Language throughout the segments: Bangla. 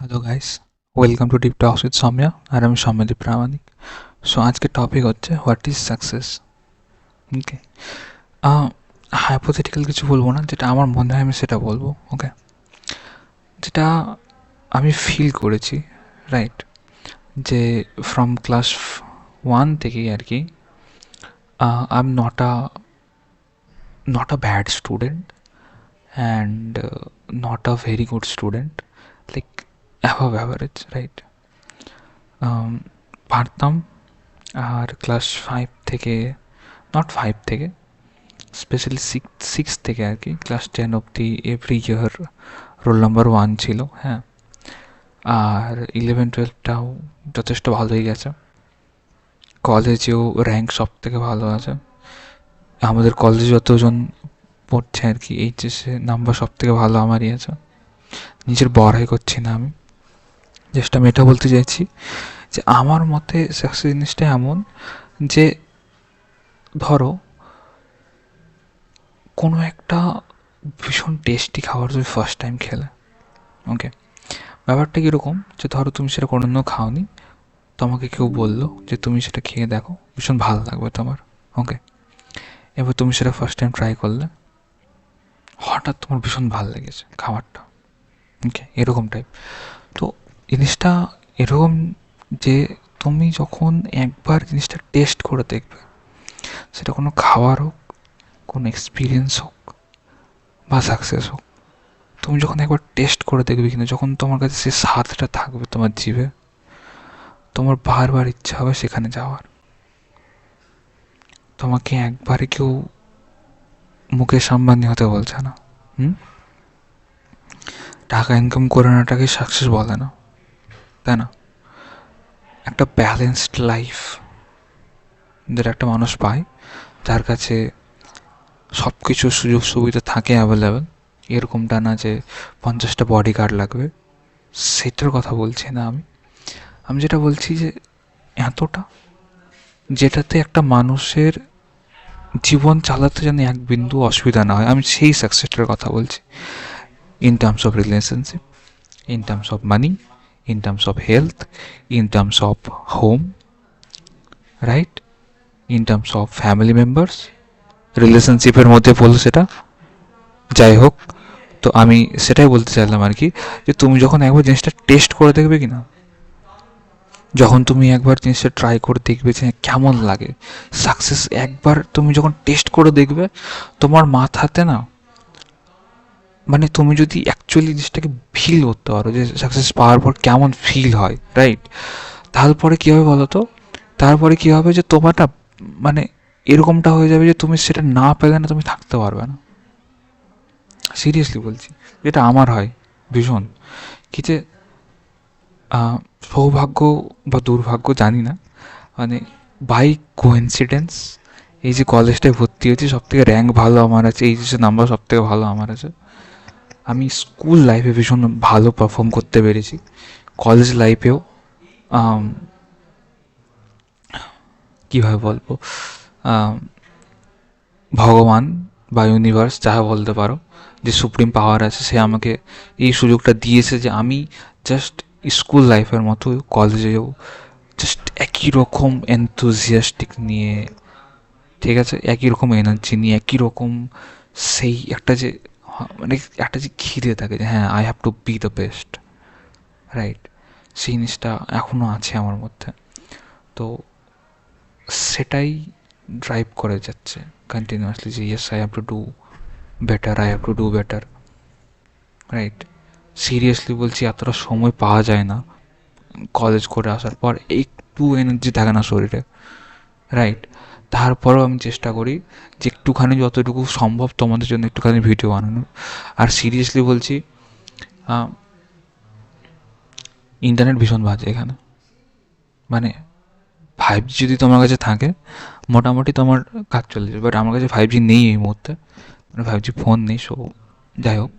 Hello guys, welcome to deep talks with Soumya আর আমি সৌম্যদীপ প্রামাণিক। সো আজকের টপিক হচ্ছে what is success. Okay, hypothetical কিছু বলবো না, যেটা আমার মনে হয় আমি সেটা বলবো। ওকে, যেটা আমি ফিল করেছি, রাইট, যে ফ্রম ক্লাস 1 থেকেই আর কি I am not a bad student and not a very good student, like অ্যাভাব average, right. পারতাম। আর ক্লাস 5 থেকে, নট 5 থেকে, স্পেশালি সিক্স থেকে আর কি ক্লাস 10 অবধি এভরি ইয়ার রোল নাম্বার 1 ছিল। হ্যাঁ, আর 11-12টাও যথেষ্ট ভালোই গেছে। কলেজেও র্যাঙ্ক সব থেকে ভালো আছে। আমাদের কলেজে যতজন পড়ছে আর কি, এইচএসে নাম্বার সব থেকে ভালো আমারই আছে। নিজের বড়াই করছি না আমি, জাস্ট আমি এটা বলতে চাইছি যে আমার মতে সাকসেস জিনিসটা এমন যে, ধরো কোনো একটা ভীষণ টেস্টি খাবার তুমি ফার্স্ট টাইম খেলে। ওকে, ব্যাপারটা কীরকম, যে ধরো তুমি সেটা কোনোদিনও খাওনি, তোমাকে কেউ বললো যে তুমি সেটা খেয়ে দেখো, ভীষণ ভালো লাগবে তোমার। ওকে, এবার তুমি সেটা ফার্স্ট টাইম ট্রাই করলে, হঠাৎ তোমার ভীষণ ভালো লেগেছে খাবারটা। ওকে, এরকম টাইপ। তো জিনিসটা এরকম যে তুমি যখন একবার জিনিসটা টেস্ট করে দেখবে, সেটা কোনো খাবার হোক, কোনো এক্সপিরিয়েন্স হোক বা সাকসেস হোক, তুমি যখন একবার টেস্ট করে দেখবে কিনা, যখন তোমার কাছে সে স্বাদটা থাকবে তোমার জিভে, তোমার বারবার ইচ্ছা হবে সেখানে যাওয়ার। তোমাকে একবারে কেউ মুকেশ আম্বানি হতে বলছে না। হুম, টাকা ইনকাম করে নেওয়াটাকে সাকসেস বলে না, তাই না? একটা ব্যালেন্সড লাইফ যেটা একটা মানুষ পায়, যার কাছে সব কিছু সুযোগ সুবিধা থাকে অ্যাভেলেবেল, এরকমটা না যে 50টা বডি গার্ড লাগবে, সেটার কথা বলছি না আমি। আমি যেটা বলছি যে এতটা, যেটাতে একটা মানুষের জীবন চালাতে যেন এক বিন্দু অসুবিধা না হয়, আমি সেই সাকসেসটার কথা বলছি। In terms of relationship, in terms of money, in terms of health, in terms of home, right, in terms of family members. রিলেশনশিপের মধ্যে বললো সেটা, যাই হোক। তো আমি সেটাই বলতে চাইলাম আর কি, যে তুমি যখন একবার জিনিসটা টেস্ট করে দেখবে কি না, যখন তুমি একবার জিনিসটা ট্রাই করে দেখবে যে কেমন লাগে, সাকসেস একবার তুমি যখন টেস্ট করে দেখবে, তোমার মাথাতে না, মানে তুমি যদি অ্যাকচুয়ালি জিনিসটাকে ফিল করতে পারো যে সাকসেস পাওয়ার পর কেমন ফিল হয়, রাইট, তারপরে কী হবে বলো তো, তারপরে কী হবে যে তোমার না, মানে এরকমটা হয়ে যাবে যে তুমি সেটা না পেলে না তুমি থাকতে পারবে না। সিরিয়াসলি বলছি, যেটা আমার হয় ভীষণ, কি যে সৌভাগ্য বা দুর্ভাগ্য জানি না, মানে বাই কোইন্সিডেন্স এই যে কলেজটায় ভর্তি হয়েছি, সব থেকে র্যাঙ্ক ভালো আমার আছে, এই যে নাম্বার সব থেকে ভালো আমার আছে। আমি স্কুল লাইফে ভীষণ ভালো পারফর্ম করতে পেরেছি, কলেজ লাইফেও কীভাবে বলবো, ভগবান বা ইউনিভার্স যাহা বলতে পারো, যে সুপ্রিম পাওয়ার আছে, সে আমাকে এই সুযোগটা দিয়েছে যে আমি জাস্ট স্কুল লাইফের মতো কলেজেও জাস্ট একই রকম এনথুজিয়াস্টিক নিয়ে, ঠিক আছে, একই রকম এনার্জি নিয়ে, একই রকম সেই একটা যে মানে একটা যে খিদে থাকে যে হ্যাঁ I have to B the best, right, সেই জিনিসটা এখনও আছে আমার মধ্যে। তো সেটাই ড্রাইভ করে যাচ্ছে কন্টিনিউয়াসলি যে yes I have to do better, I have to do better, right. Seriously বলছি, এতটা সময় পাওয়া যায় না কলেজ করে আসার পর, একটু এনার্জি থাকে না শরীরে, রাইট। তারপরেও আমি চেষ্টা করি যে একটুখানি, যতটুকু সম্ভব তোমাদের জন্য একটুখানি ভিডিও বানানোর। আর সিরিয়াসলি বলছি, ইন্টারনেট ভীষণ বাজে এখানে, মানে 5G যদি তোমার কাছে থাকে মোটামুটি তোমার কাজ চলে যাবে, বাট আমার কাছে 5G নেই এই মুহূর্তে, মানে 5G ফোন নেই। সো যাই হোক,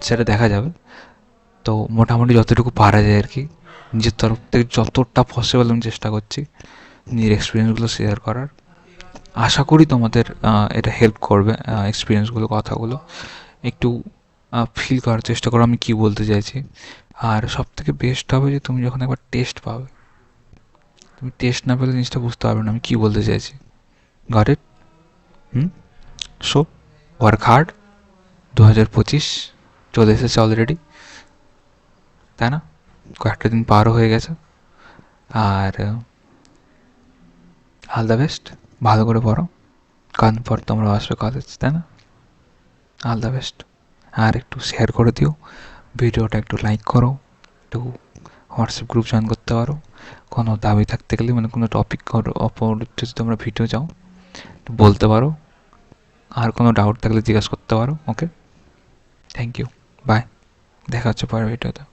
সেটা দেখা যাবে। তো মোটামুটি যতটুকু পারা যায় আর কি, নিজের তরফ থেকে যতটা পসিবল আমি চেষ্টা করছি নিজের এক্সপিরিয়েন্সগুলো শেয়ার করার। আশা করি তোমাদের এটা হেল্প করবে, এক্সপিরিয়েন্সগুলো, কথাগুলো একটু ফিল করার চেষ্টা করো আমি কী বলতে চাইছি। আর সব থেকে বেস্ট হবে যে তুমি যখন একবার টেস্ট পাবে, তুমি টেস্ট না পেলে জিনিসটা বুঝতে পারবে না আমি কী বলতে চাইছি। Got it? So work hard. 2025 চলে এসেছে অলরেডি, তাই না? কয়েকটা দিন পারও হয়ে গেছে। আর অল দ্য বেস্ট, ভালো করে পড়ো, কারণ পর তোমরা আসবে কলেজ, তাই না? All the best. আর একটু শেয়ার করে দিও ভিডিওটা, একটু লাইক করো, একটু হোয়াটসঅ্যাপ গ্রুপ জয়েন করতে পারো। কোনো দাবি থাকতে গেলে, মানে কোনো টপিক ওপর যদি তোমরা ভিডিও চাও একটু বলতে পারো, আর কোনো ডাউট থাকলে জিজ্ঞাসা করতে পারো। ওকে, থ্যাংক ইউ, বাই, দেখা হচ্ছে পরের ভিডিওতে।